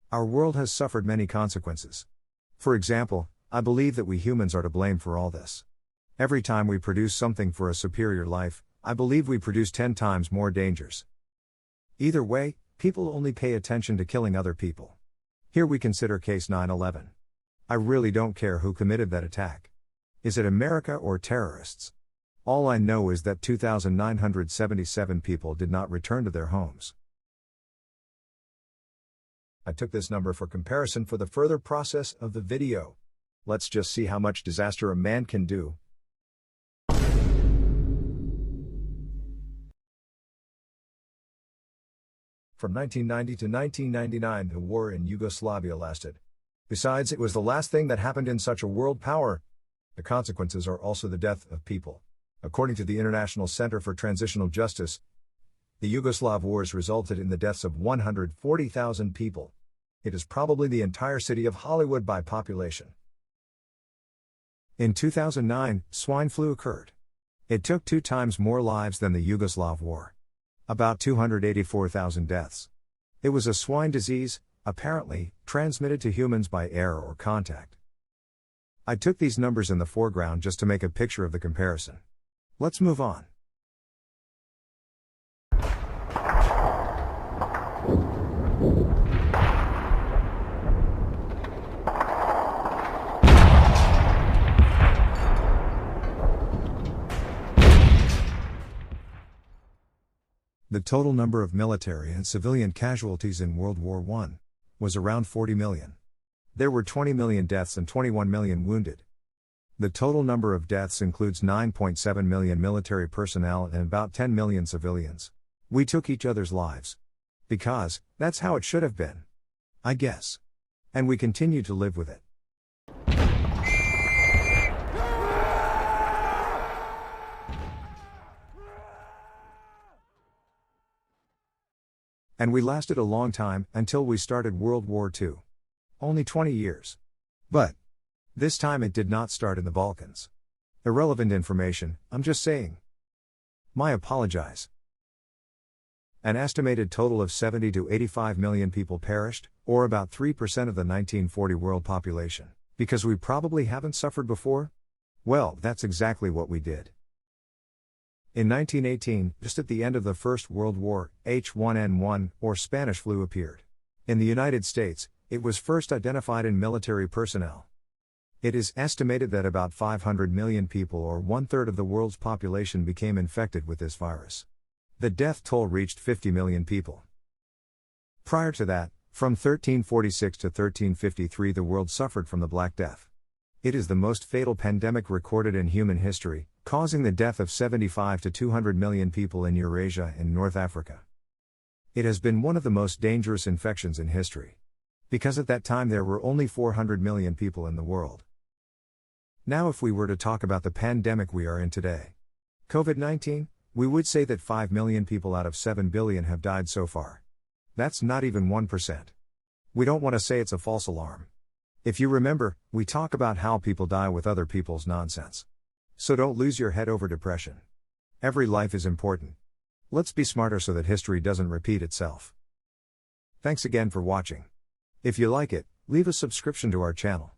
Our world has suffered many consequences. For example, I believe that we humans are to blame for all this. Every time we produce something for a superior life, I believe we produce 10 times more dangers. Either way, people only pay attention to killing other people. Here we consider case 9/11. I really don't care who committed that attack. Is it America or terrorists? All I know is that 2,977 people did not return to their homes. I took this number for comparison for the further process of the video. Let's just see how much disaster a man can do. From 1990 to 1999, the war in Yugoslavia lasted. Besides, it was the last thing that happened in such a world power. The consequences are also the death of people. According to the International Center for Transitional Justice, the Yugoslav wars resulted in the deaths of 140,000 people. It is probably the entire city of Hollywood by population. In 2009, swine flu occurred. It took 2 times more lives than the Yugoslav war. About 284,000 deaths. It was a swine disease, apparently, transmitted to humans by air or contact. I took these numbers in the foreground just to make a picture of the comparison. Let's move on. The total number of military and civilian casualties in World War I was around 40 million. There were 20 million deaths and 21 million wounded. The total number of deaths includes 9.7 million military personnel and about 10 million civilians. We took each other's lives. Because, that's how it should have been. I guess. And we continue to live with it. And we lasted a long time, until we started World War II. Only 20 years. But this time it did not start in the Balkans. Irrelevant information, I'm just saying. My apologize. An estimated total of 70 to 85 million people perished, or about 3% of the 1940 world population. Because we probably haven't suffered before? Well, that's exactly what we did. In 1918, just at the end of the First World War, H1N1, or Spanish flu appeared. In the United States, it was first identified in military personnel. It is estimated that about 500 million people, or 1/3 of the world's population, became infected with this virus. The death toll reached 50 million people. Prior to that, from 1346 to 1353, the world suffered from the Black Death. It is the most fatal pandemic recorded in human history, causing the death of 75 to 200 million people in Eurasia and North Africa. It has been one of the most dangerous infections in history. Because at that time there were only 400 million people in the world. Now if we were to talk about the pandemic we are in today, COVID-19, we would say that 5 million people out of 7 billion have died so far. That's not even 1%. We don't want to say it's a false alarm. If you remember, we talk about how people die with other people's nonsense. So don't lose your head over depression. Every life is important. Let's be smarter so that history doesn't repeat itself. Thanks again for watching. If you like it, leave a subscription to our channel.